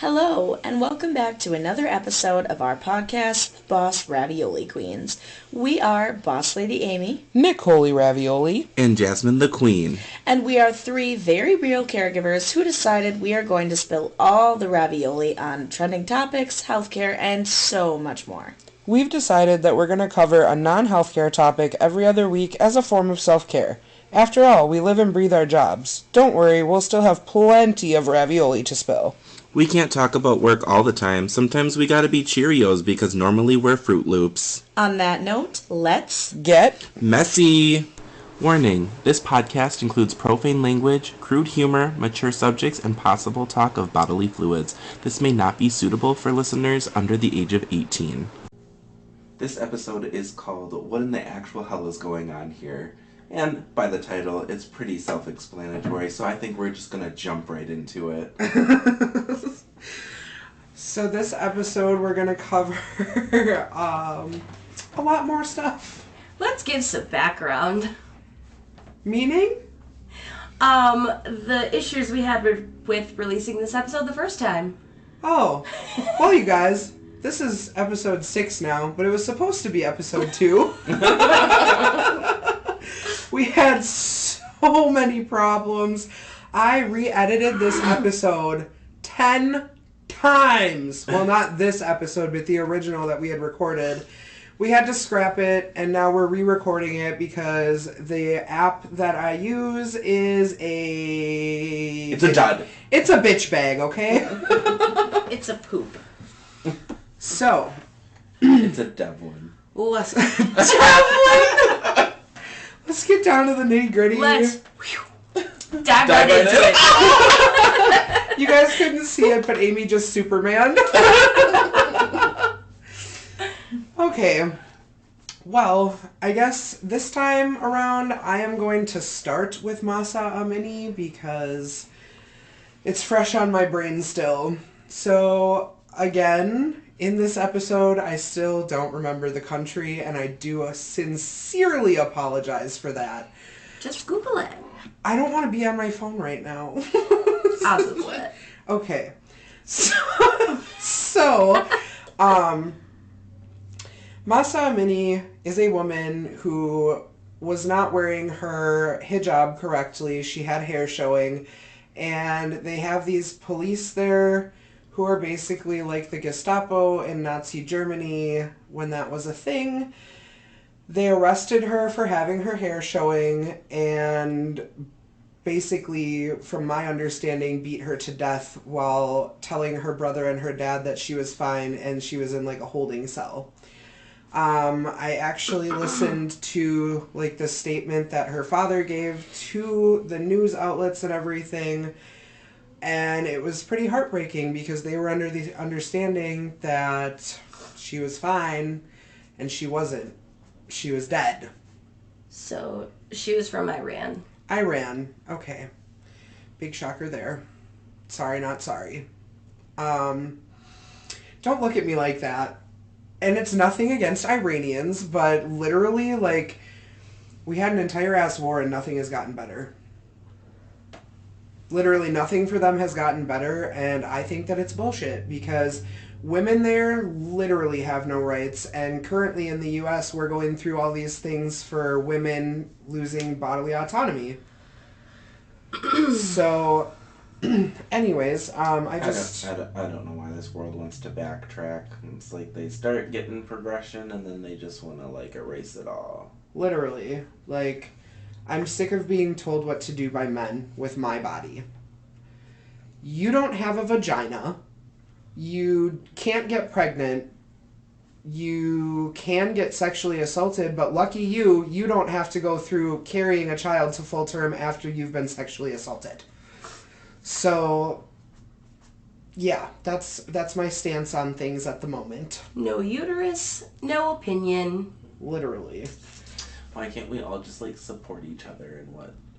Hello, and welcome back to another episode of our podcast, Boss Ravioli Queens. We are Boss Lady Amy, Nick Holy Ravioli, and Jasmine the Queen. And we are three very real caregivers who decided we are going to spill all the ravioli on trending topics, healthcare, and so much more. We've decided that we're going to cover a non-healthcare topic every other week as a form of self-care. After all, we live and breathe our jobs. Don't worry, we'll still have plenty of ravioli to spill. We can't talk about work all the time. Sometimes we gotta be Cheerios because normally we're Fruit Loops. On that note, let's get messy. Warning, this podcast includes profane language, crude humor, mature subjects, and possible talk of bodily fluids. This may not be suitable for listeners under the age of 18. This episode is called What in the Actual Hell is Going On Here? And by the title, it's pretty self-explanatory, so I think we're just going to jump right into it. So this episode, we're going to cover a lot more stuff. Let's give some background. Meaning? The issues we had with releasing this episode the first time. Oh, well, you guys, this is episode 6 now, but it was supposed to be episode 2. We had so many problems. I re-edited this episode 10 times. Well, not this episode, but the original that we had recorded. We had to scrap it, and now we're re-recording it because the app that I use is a... It's a dud. It's a bitch bag, okay? It's a poop. So... It's a Devlin. Devlin! Let's get down to the nitty-gritty. Let's dive right into it. You guys couldn't see it, but Amy just Superman. Okay. Well, I guess this time around I am going to start with Masa Amini because it's fresh on my brain still. So, again, in this episode, I still don't remember the country, and I do sincerely apologize for that. Just Google it. I don't want to be on my phone right now. I'll Google it. Okay. So, Masa Amini is a woman who was not wearing her hijab correctly. She had hair showing, and they have these police there who are basically like the Gestapo in Nazi Germany when that was a thing. They arrested her for having her hair showing and basically, from my understanding, beat her to death while telling her brother and her dad that she was fine and she was in like a holding cell. I actually listened to like the statement that her father gave to the news outlets and everything. And it was pretty heartbreaking because they were under the understanding that she was fine, and she wasn't. She was dead. So, she was from Iran. Iran. Okay. Big shocker there. Sorry, not sorry. Don't look at me like that. And it's nothing against Iranians, but literally, like, we had an entire ass war and nothing has gotten better. Literally nothing for them has gotten better, and I think that it's bullshit because women there literally have no rights, and currently in the U.S. we're going through all these things for women losing bodily autonomy. So, anyways, I don't know why this world wants to backtrack. It's like they start getting progression and then they just want to like erase it all. Literally, like... I'm sick of being told what to do by men with my body. You don't have a vagina. You can't get pregnant. You can get sexually assaulted, but lucky you, you don't have to go through carrying a child to full term after you've been sexually assaulted. So, yeah, that's my stance on things at the moment. No uterus, no opinion. Literally. Why can't we all just like support each other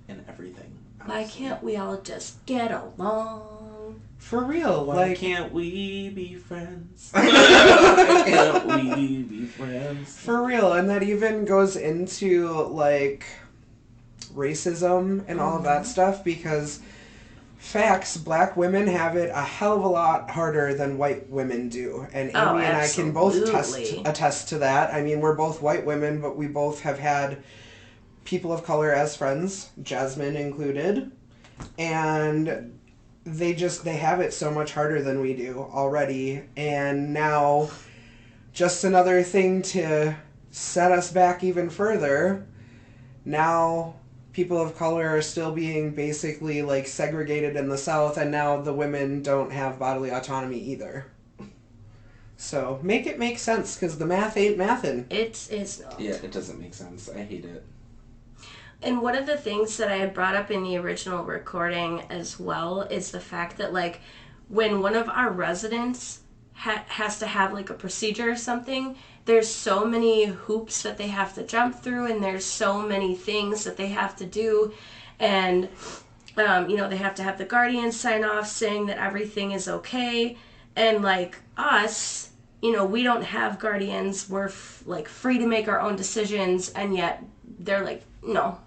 in everything? Honestly. Why can't we all just get along? For real, Why can't we be friends? Why can't we be friends? For real, and that even goes into like racism and all of that stuff because facts, black women have it a hell of a lot harder than white women do. And Amy Oh, and I can both absolutely. attest to that. I mean, we're both white women, but we both have had people of color as friends, Jasmine included. And they have it so much harder than we do already. And now, just another thing to set us back even further, now people of color are still being basically like segregated in the South, and now the women don't have bodily autonomy either. So make it make sense, because the math ain't mathin'. It's not. Yeah, it doesn't make sense. I hate it. And one of the things that I had brought up in the original recording as well is the fact that, like, when one of our residents has to have, like, a procedure or something, there's so many hoops that they have to jump through, and there's so many things that they have to do. And, they have to have the guardian sign off saying that everything is okay. And, like, us, we don't have guardians. We're, free to make our own decisions, and yet they're like, no.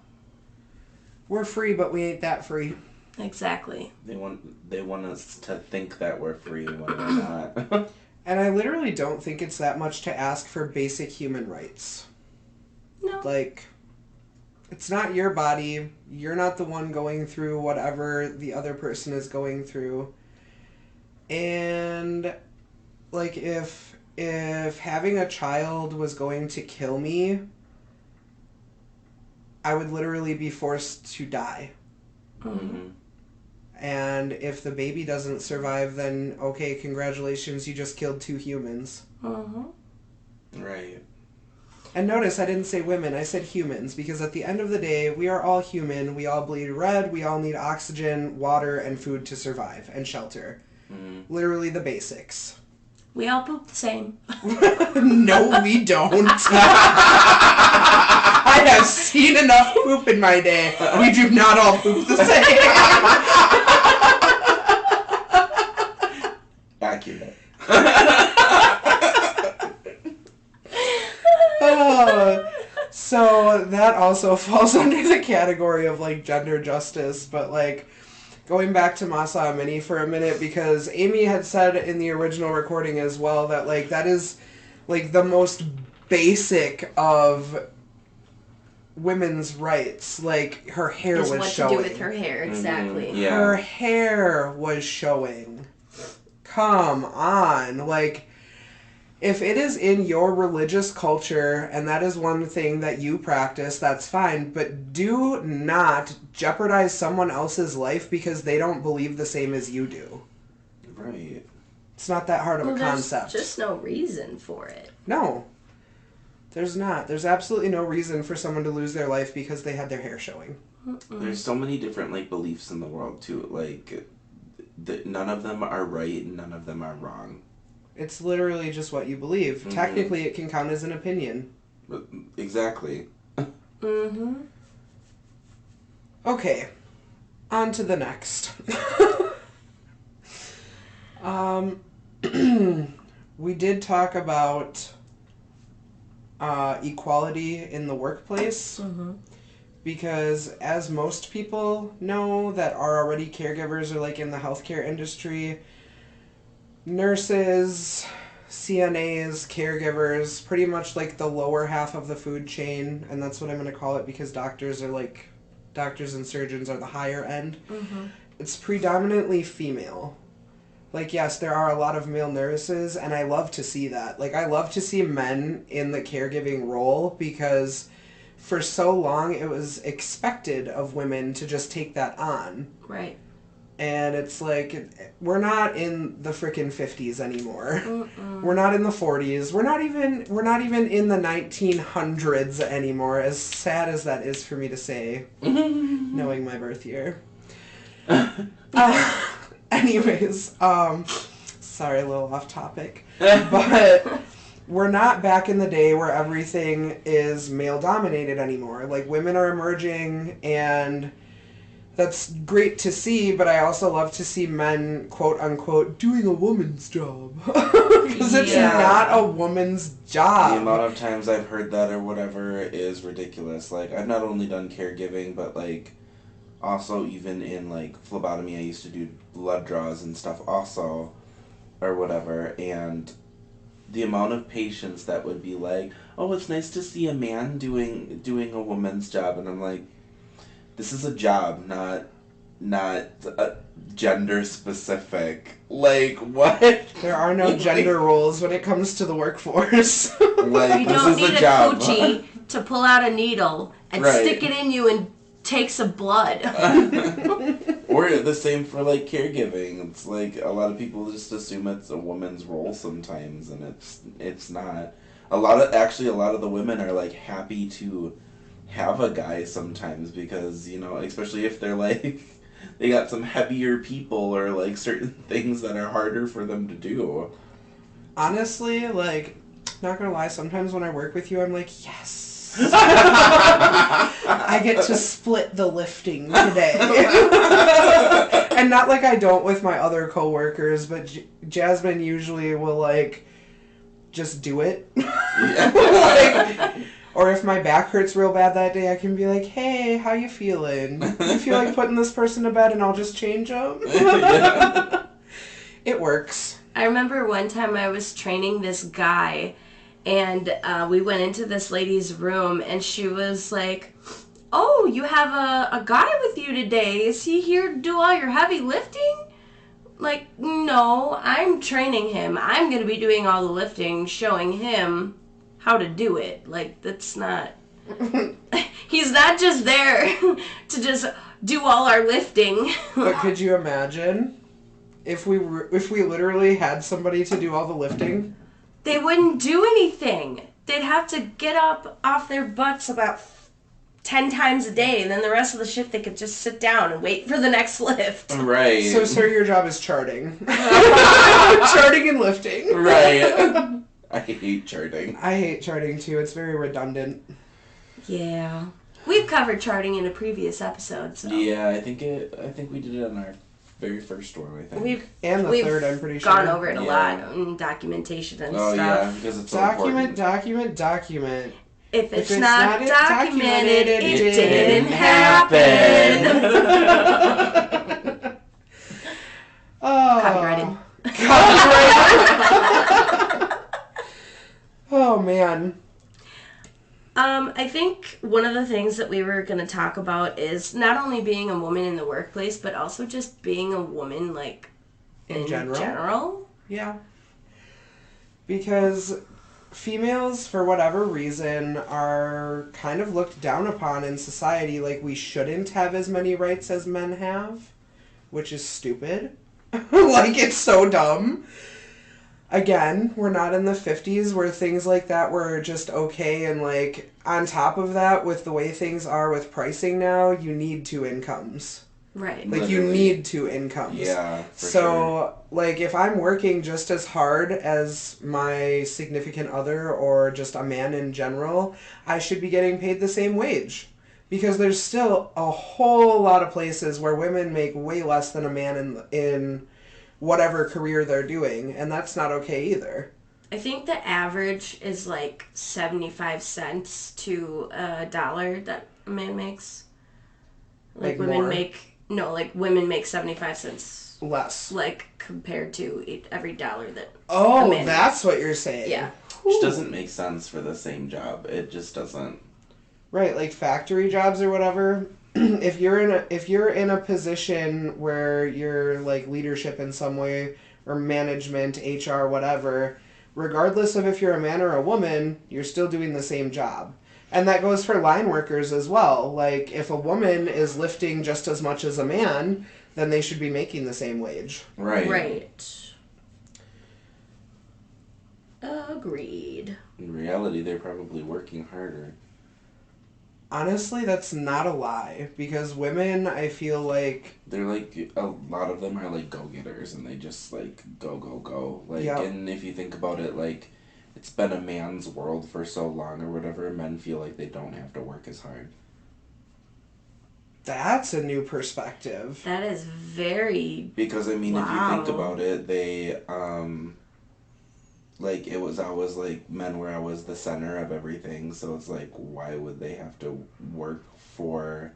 We're free, but we ain't that free. Exactly. They want us to think that we're free when we're not. And I literally don't think it's that much to ask for basic human rights. No. Like, it's not your body. You're not the one going through whatever the other person is going through. And, like, if having a child was going to kill me, I would literally be forced to die. Mm-hmm. And if the baby doesn't survive, then okay, congratulations, you just killed 2 humans. Mm-hmm. Right. And notice I didn't say women, I said humans, because at the end of the day, we are all human, we all bleed red, we all need oxygen, water, and food to survive, and shelter. Mm-hmm. Literally the basics. We all poop the same. No, we don't. I have seen enough poop in my day. We do not all poop the same. Accurate. So that also falls under the category of, like, gender justice, but, like, going back to Masa Amini for a minute, because Amy had said in the original recording as well that, like, that is, like, the most basic of women's rights. Like, her hair Is was what showing. to do with her hair, exactly. Mm-hmm. Yeah. Her hair was showing. Come on. Like, if it is in your religious culture and that is one thing that you practice, that's fine. But do not jeopardize someone else's life because they don't believe the same as you do. Right. It's not that hard of a concept. There's just no reason for it. No. There's not. There's absolutely no reason for someone to lose their life because they had their hair showing. There's so many different, like, beliefs in the world, too. Like, none of them are right and none of them are wrong. It's literally just what you believe. Mm-hmm. Technically, it can count as an opinion. Exactly. Mm-hmm. Okay. On to the next. We did talk about equality in the workplace. Mm-hmm. Because as most people know that are already caregivers or, like, in the healthcare industry, nurses, CNAs, caregivers, pretty much, like, the lower half of the food chain, and that's what I'm going to call it because doctors and surgeons are the higher end. Mm-hmm. It's predominantly female. Like, yes, there are a lot of male nurses, and I love to see that. Like, I love to see men in the caregiving role because for so long it was expected of women to just take that on. Right. And it's like, we're not in the frickin' 50s anymore. Mm-mm. We're not in the 40s. We're not even in the 1900s anymore, as sad as that is for me to say, knowing my birth year. Anyways, sorry, a little off topic. But we're not back in the day where everything is male-dominated anymore. Like, women are emerging, and that's great to see, but I also love to see men, quote-unquote, doing a woman's job. Because it's not a woman's job. The amount of times I've heard that or whatever is ridiculous. Like, I've not only done caregiving, but, like, also even in like phlebotomy, I used to do blood draws and stuff also, or whatever, and the amount of patients that would be like, "Oh, it's nice to see a man doing a woman's job," and I'm like, "This is a job, not gender specific. Like what? There are no gender roles when it comes to the workforce. Like You this don't is need a a job." coochie to pull out a needle and Right. stick it in you and take some blood. Or the same for like caregiving. It's like a lot of people just assume it's a woman's role sometimes, and it's not. A lot of the women are like happy to have a guy sometimes because, you know, especially if they're like they got some heavier people or like certain things that are harder for them to do. Honestly, like, not gonna lie, sometimes when I work with you, I'm like, yes. I get to split the lifting today. And not like I don't with my other coworkers, but Jasmine usually will, like, just do it. Like, or if my back hurts real bad that day, I can be like, hey, how you feeling? You feel like putting this person to bed and I'll just change them? Yeah. It works. I remember one time I was training this guy, and we went into this lady's room, and she was like, "Oh, you have a guy with you today. Is he here to do all your heavy lifting?" Like, no, I'm training him. I'm going to be doing all the lifting, showing him how to do it. Like, that's not... He's not just there to just do all our lifting. But could you imagine if we literally had somebody to do all the lifting? They wouldn't do anything. They'd have to get up off their butts about 10 times a day, and then the rest of the shift they could just sit down and wait for the next lift. Right. So, sir, your job is charting. Charting and lifting. Right. I hate charting. I hate charting too. It's very redundant. Yeah. We've covered charting in a previous episode, so Yeah, I think we did it on our very first one, I think. we've And the We've third, I'm pretty sure. gone over it a Yeah. lot in documentation and Oh stuff. yeah, because it's so important. Document. If it's it's not not documented, documented, it it didn't didn't happen. Oh. Copyrighted. Oh, man. I think one of the things that we were going to talk about is not only being a woman in the workplace, but also just being a woman, like, in general. Yeah. Because females, for whatever reason, are kind of looked down upon in society. Like, we shouldn't have as many rights as men have, which is stupid. Like, it's so dumb. Again, we're not in the 50s where things like that were just okay, and, like, on top of that, with the way things are with pricing now, you need 2 incomes. Right. Like, you Literally. need 2 incomes. Yeah, for So, sure. like, if I'm working just as hard as my significant other or just a man in general, I should be getting paid the same wage. Because there's still a whole lot of places where women make way less than a man in whatever career they're doing, and that's not okay either. I think the average is like 75 cents to $1 that a man makes. Like women more? women make 75 cents Less. like compared to every dollar that Oh, a man that's what you're saying. Yeah. Which doesn't make sense for the same job. It just doesn't. Right, like factory jobs or whatever. If you're in a position where you're like leadership in some way or management, HR, whatever, regardless of if you're a man or a woman, you're still doing the same job. And that goes for line workers as well. Like, if a woman is lifting just as much as a man, then they should be making the same wage. Right. Right. Agreed. In reality, they're probably working harder. Honestly, that's not a lie. Because women, I feel like... They're like, a lot of them are like go-getters, and they just like go, go, go. Like, Yep. And if you think about it, like, it's been a man's world for so long or whatever, men feel like they don't have to work as hard. That's a new perspective. That is very Because, I mean, if you Wow. think about it, they, like, it was always, like, men were always the center of everything, so it's like, why would they have to work for,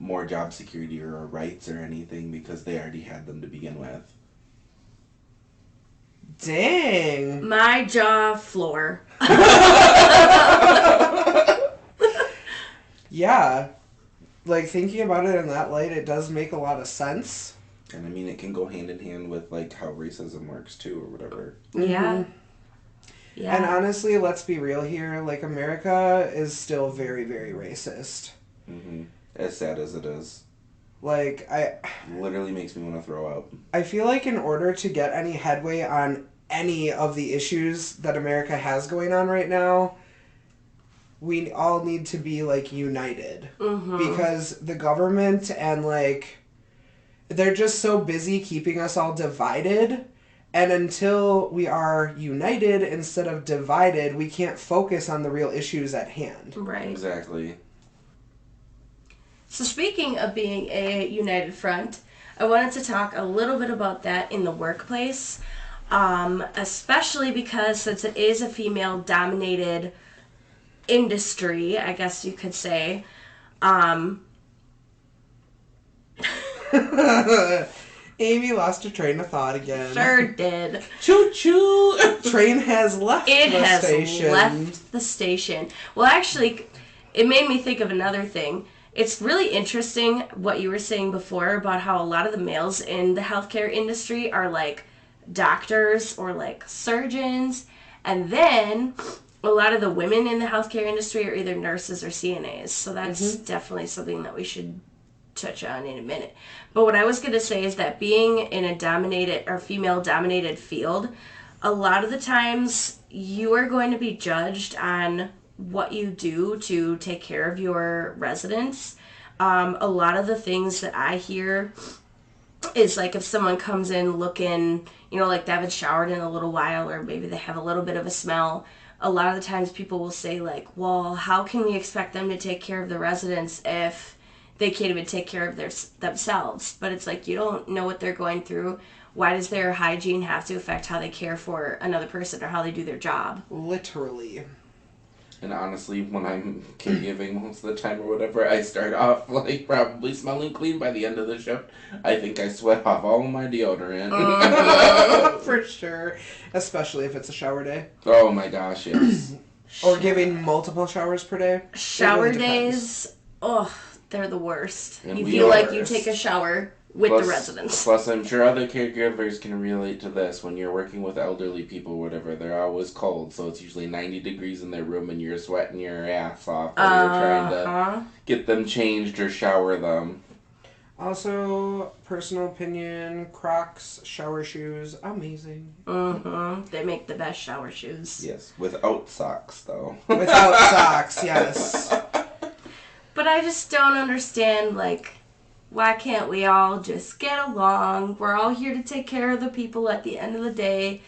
more job security or rights or anything because they already had them to begin with. Dang. My jaw floor. Yeah. Like, thinking about it in that light, it does make a lot of sense. And I mean, it can go hand in hand with, like, how racism works, too, or whatever. Yeah. Yeah. And honestly, let's be real here. Like, America is still very, very racist. As sad as it is. Like, Literally makes me want to throw up. I feel like in order to get any headway on any of the issues that America has going on right now, we all need to be, like, united. Because the government and, like, they're just so busy keeping us all divided. And until we are united instead of divided, we can't focus on the real issues at hand. Right. Exactly. So speaking of being a united front, I wanted to talk a little bit about that in the workplace, especially because since it is a female-dominated industry, I guess you could say. Amy lost her train of thought again. Sure did. Choo choo! Train has left It the has station. left the station. Well, actually, it made me think of another thing. It's really interesting what you were saying before about how a lot of the males in the healthcare industry are like doctors or like surgeons, and then a lot of the women in the healthcare industry are either nurses or CNAs. So that's definitely something that we should touch on in a minute. But what I was going to say is that being in a dominated or female dominated field, a lot of the times you are going to be judged on what you do to take care of your residents. A lot of the things that I hear is like if someone comes in looking, you know, like they haven't showered in a little while, or maybe they have a little bit of a smell. A lot of the times people will say like, well, how can we expect them to take care of the residents if they can't even take care of themselves? But it's like, you don't know what they're going through. Why does their hygiene have to affect how they care for another person or how they do their job? Literally. And honestly, when I'm caregiving most of the time or whatever, I start off, like, probably smelling clean by the end of the shift. I think I sweat off all of my deodorant. For sure. Especially if it's a shower day. Oh my gosh, yes. Or giving multiple showers per day. Shower really depends. days, oh, they're the worst. And You we feel are like you worst. take a shower with the residents. Plus, I'm sure other caregivers can relate to this. When you're working with elderly people or whatever, they're always cold, so it's usually 90 degrees in their room and you're sweating your ass off while you're trying to get them changed or shower them. Also, personal opinion, Crocs shower shoes, amazing. They make the best shower shoes. Yes, without socks, though. Without socks, yes. But I just don't understand, like, why can't we all just get along? We're all here to take care of the people at the end of the day.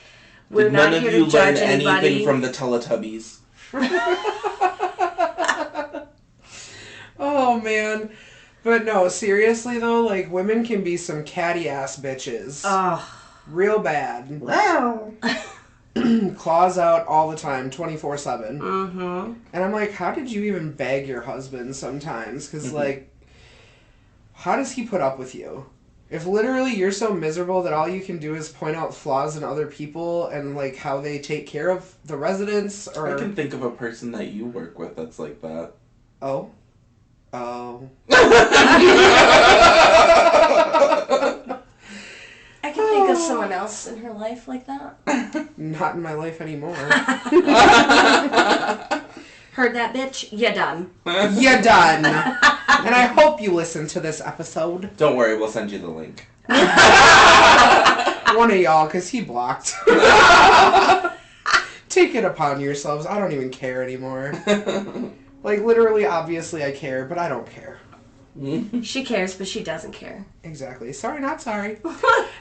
We're Did not none here of you to judge learn anybody. anything from the Teletubbies? Oh, man. But no, seriously, though, like, women can be some catty-ass bitches. Real bad. Claws out all the time, 24/7. And I'm like, how did you even beg your husband sometimes? Because, like, how does he put up with you? If literally you're so miserable that all you can do is point out flaws in other people and, like, how they take care of the residents, or... I can think of a person that you work with that's like that. Oh. I can think of someone else in her life like that. Not in my life anymore. Heard that, bitch? You done. You're done. And I hope you listen to this episode. Don't worry, we'll send you the link. One of y'all, because he blocked. Take it upon yourselves. I don't even care anymore. Like, literally, obviously I care, but I don't care. She cares, but she doesn't care. Exactly. Sorry, not sorry.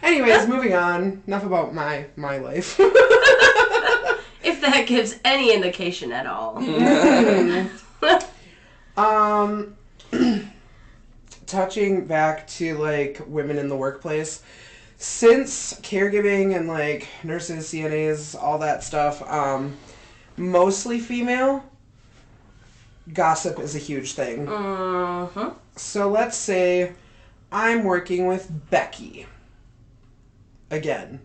Anyways, moving on. Enough about my life. If that gives any indication at all. Touching back to, like, women in the workplace, since caregiving and, like, nurses, CNAs, all that stuff, mostly female, gossip is a huge thing. Mm-hmm. So let's say I'm working with Becky. Again.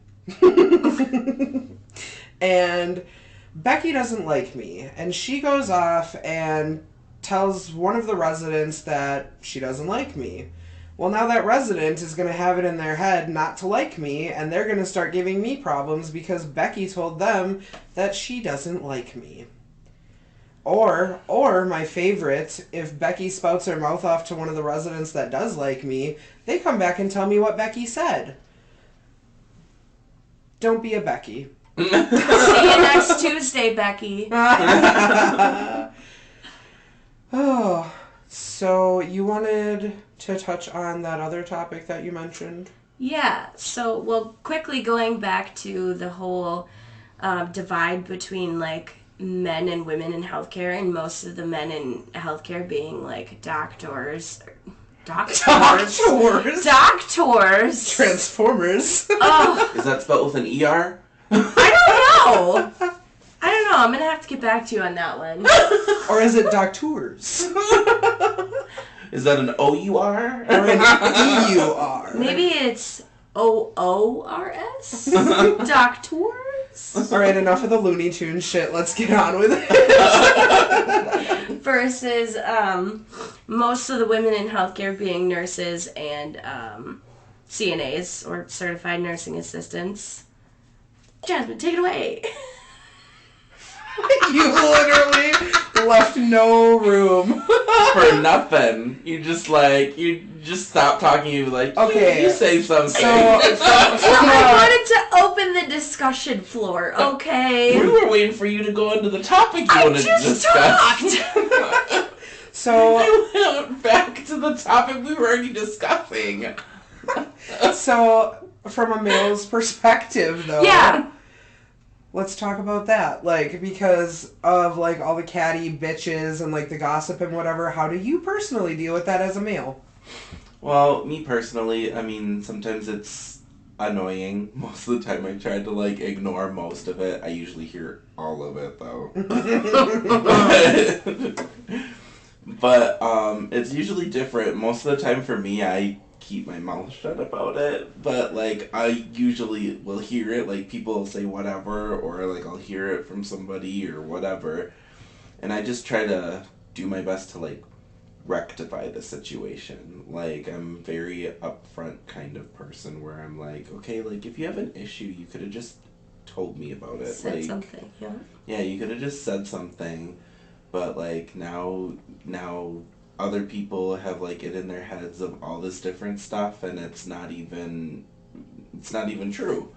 And Becky doesn't like me. And she goes off and tells one of the residents that she doesn't like me. Well, now that resident is going to have it in their head not to like me, and they're going to start giving me problems because Becky told them that she doesn't like me. Or my favorite, if Becky spouts her mouth off to one of the residents that does like me, they come back and tell me what Becky said. Don't be a Becky. See you next Tuesday, Becky. Oh, so you wanted to touch on that other topic that you mentioned? Yeah, so, well, quickly going back to the whole divide between, like, men and women in healthcare, and most of the men in healthcare being, like, doctors. Doctors? Transformers. Oh, Is that spelled with an ER? I don't know. I'm going to have to get back to you on that one. Or is it doctors? Is that an OUR? Or an EUR? Maybe it's OORS? Doctors? Alright, enough of the Looney Tunes shit. Let's get on with it. Versus most of the women in healthcare being nurses and CNAs, or certified nursing assistants. Jasmine, take it away. You literally left no room. For nothing. You just stop talking. You like, Okay. you say something. So, I wanted to open the discussion floor, okay? We were waiting for you to go into the topic you I wanted to just discuss. talked. so, We went back to the topic we were already discussing. so, from a male's perspective, though. Yeah. Let's talk about that. Like, because of, like, all the catty bitches and, like, the gossip and whatever, how do you personally deal with that as a male? Well, me personally, I mean, sometimes it's annoying. Most of the time I try to, like, ignore most of it. I usually hear all of it, though. But it's usually different. Most of the time for me, I keep my mouth shut about it, but like I usually will hear it, like people will say whatever, or like I'll hear it from somebody or whatever, and I just try to do my best to like rectify the situation. Like I'm very upfront kind of person where I'm like, okay, like if you have an issue, you could have just told me about it. Said like, something, yeah. Yeah, you could have just said something, but like now other people have like it in their heads of all this different stuff, and it's not even true.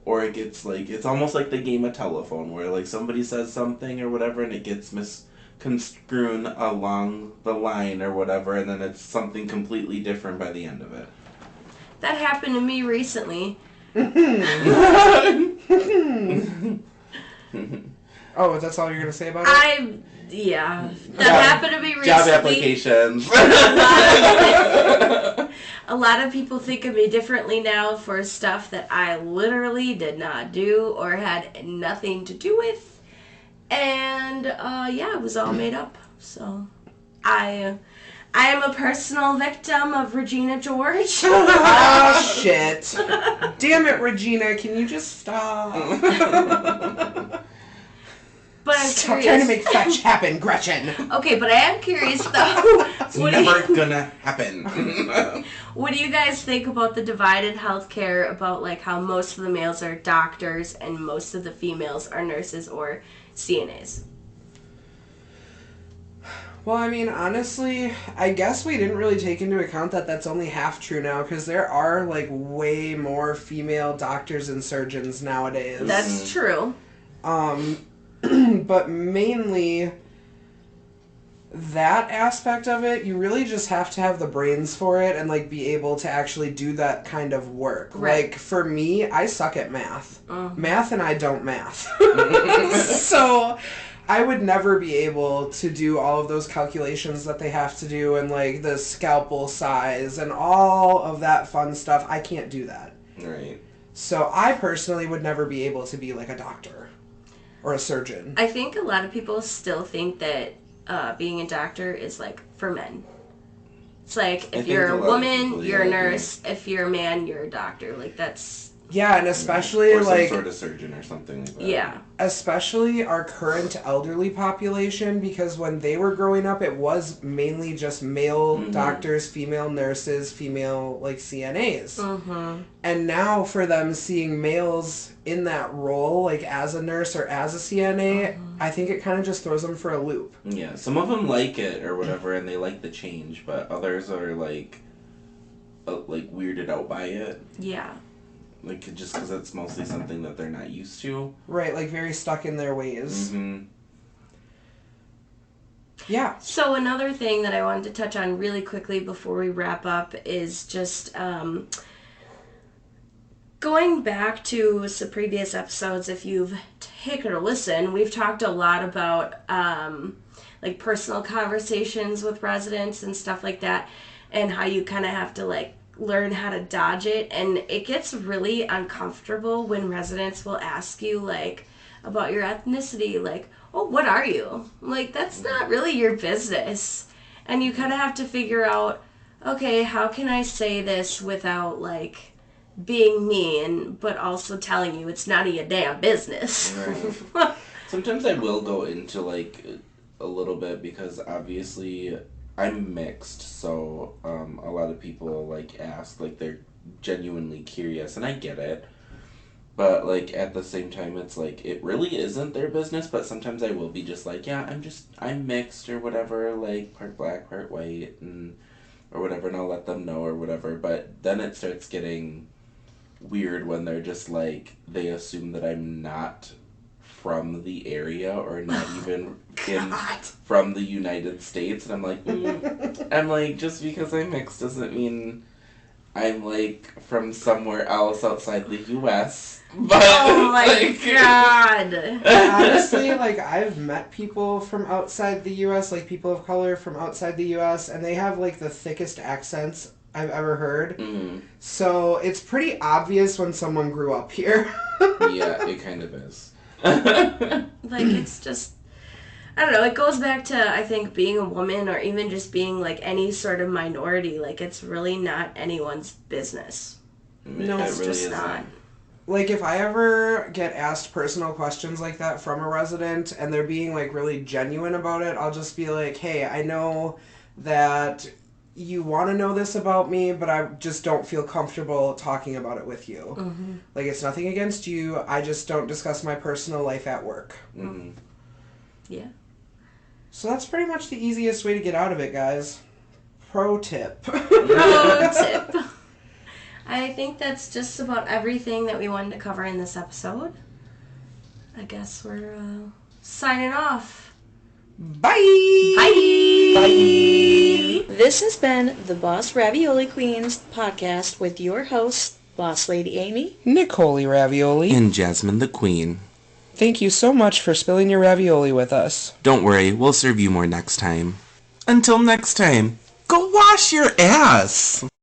Or it gets like, it's almost like the game of telephone where like somebody says something or whatever and it gets misconstrued along the line or whatever, and then it's something completely different by the end of it. That happened to me recently. Oh, that's all you're gonna say about it? That happened to me recently. Job applications. A lot of people think of me differently now for stuff that I literally did not do or had nothing to do with. And, it was all made up. So, I am a personal victim of Regina George. Oh, shit. Damn it, Regina, can you just stop? But I'm Stop curious. trying to make fetch happen, Gretchen. Okay, but I am curious though. It's never gonna happen. What do you guys think about the divide in healthcare, about like how most of the males are doctors and most of the females are nurses or CNAs? Well, I mean, honestly, I guess we didn't really take into account that that's only half true now, because there are, like, way more female doctors and surgeons nowadays. That's true. But mainly that aspect of it, you really just have to have the brains for it and like be able to actually do that kind of work. Right. Like for me, I suck at math. Mm-hmm. Math and I don't math. So I would never be able to do all of those calculations that they have to do and like the scalpel size and all of that fun stuff. I can't do that. Right. So I personally would never be able to be like a doctor or a surgeon. I think a lot of people still think that being a doctor is like for men. It's like if think you're a a lot of woman, people, you're a yeah, nurse. If you're a man, you're a doctor. Like that's Yeah, and especially or some like sort of surgeon or something like that. yeah. especially our current elderly population, because when they were growing up it was mainly just male doctors, female nurses, female like CNAs. And now for them seeing males in that role, like as a nurse or as a CNA, I think it kind of just throws them for a loop. Yeah, some of them like it or whatever, and they like the change, but others are like weirded out by it. Yeah. Like, just because it's mostly something that they're not used to. Right, like very stuck in their ways. Mm-hmm. Yeah. So another thing that I wanted to touch on really quickly before we wrap up is just going back to some previous episodes. If you've taken a listen, we've talked a lot about like personal conversations with residents and stuff like that, and how you kind of have to like learn how to dodge it. And it gets really uncomfortable when residents will ask you like about your ethnicity, like, oh, what are you? Like, that's not really your business. And you kind of have to figure out, okay, how can I say this without like being mean, but also telling you it's none of your damn business. Right. Sometimes I will go into like a little bit because obviously I'm mixed, so a lot of people like ask, like they're genuinely curious, and I get it. But like at the same time, it's like it really isn't their business. But sometimes I will be just like, yeah, I'm mixed or whatever, like part black, part white, and or whatever, and I'll let them know or whatever. But then it starts getting weird when they're just like they assume that I'm not from the area or not even from the United States, and I'm like, I'm like, just because I'm mixed doesn't mean I'm like from somewhere else outside the U.S. But oh my like, god! Honestly, like I've met people from outside the U.S., like people of color from outside the U.S., and they have like the thickest accents I've ever heard. Mm. So it's pretty obvious when someone grew up here. Yeah, it kind of is. Like, it's just, I don't know, it goes back to, I think, being a woman or even just being, like, any sort of minority. Like, it's really not anyone's business. No, it it's really just isn't. not. Like if I ever get asked personal questions like that from a resident and they're being like really genuine about it, I'll just be like, hey, I know that you want to know this about me, but I just don't feel comfortable talking about it with you. Mm-hmm. Like, it's nothing against you. I just don't discuss my personal life at work. Mm-hmm. Yeah. So that's pretty much the easiest way to get out of it, guys. Pro tip. Pro tip. I think that's just about everything that we wanted to cover in this episode. I guess we're signing off. Bye! Bye! Bye! This has been the Boss Ravioli Queens podcast with your hosts, Boss Lady Amy, Nicole Ravioli. And Jasmine the Queen. Thank you so much for spilling your ravioli with us. Don't worry, we'll serve you more next time. Until next time, go wash your ass!